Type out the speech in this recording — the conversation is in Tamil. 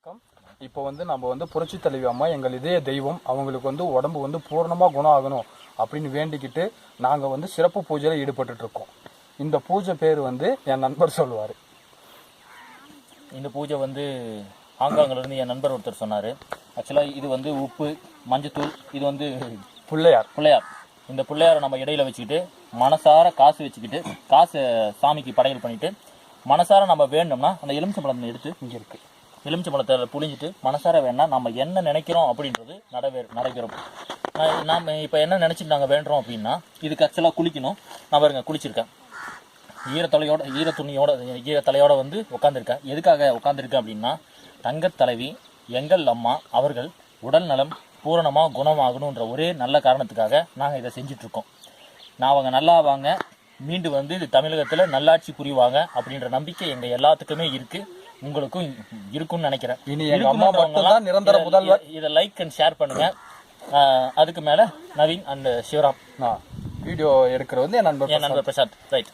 வணக்கம். இப்போ நம்ம புரட்சி தலைவி அம்மா எங்கள் இதய தெய்வம், அவங்களுக்கு உடம்பு பூர்ணமாக குணம் ஆகணும் அப்படின்னு வேண்டிக்கிட்டு நாங்கள் சிறப்பு பூஜையில் ஈடுபட்டு இருக்கோம். இந்த பூஜை பேர் என் நண்பர் சொல்லுவார். இந்த பூஜை ஹாங்காங்கிலேருந்து என் நண்பர் ஒருத்தர் சொன்னார். ஆக்சுவலாக இது உப்பு, மஞ்சத்தூள், இது பிள்ளையார். இந்த பிள்ளையாரை நம்ம இடையில வச்சுக்கிட்டு மனசார காசு வச்சுக்கிட்டு காசை சாமிக்கு படையல் பண்ணிட்டு மனசார நம்ம வேணும்னா அந்த எலுமிச்சம்பழத்தை எடுத்து இங்கே இருக்கு, எலுமிச்சம்பழத்தை புளிஞ்சிட்டு மனசார வேணா நம்ம என்ன நினைக்கிறோம் அப்படின்றது நடைபெறும். நாம் இப்போ என்ன நினைச்சிட்டு நாங்கள் வேண்டுறோம் அப்படின்னா, இதுக்கு ஆக்சுவலாக குளிக்கணும். நான் பாருங்க குளிச்சிருக்கேன், ஈரத்தலையோட உட்காந்துருக்கேன். எதுக்காக உட்காந்துருக்கேன் அப்படின்னா, தங்கத் தலைவி எங்கள் அம்மா அவர்கள் உடல் நலம் பூரணமாக குணமாகணுன்ற ஒரே நல்ல காரணத்துக்காக நாங்கள் இதை செஞ்சிட்ருக்கோம். அவங்க நல்லா வாங்க, மீண்டு இது தமிழகத்தில் நல்லாட்சி புரிவாங்க அப்படின்ற நம்பிக்கை எங்கள் எல்லாத்துக்குமே இருக்குது, உங்களுக்கும் இருக்குன்னு நினைக்கிறேன். இனி எங்கள் அம்மா மட்டும் தான் நிரந்தர முதல்வர். இதை லைக் அண்ட் ஷேர் பண்ணுங்க. அதுக்கு மேலே நவீன் அண்ட் சிவராம் வீடியோ எடுக்கிற என் நண்பர் பிரசாத். ரைட்.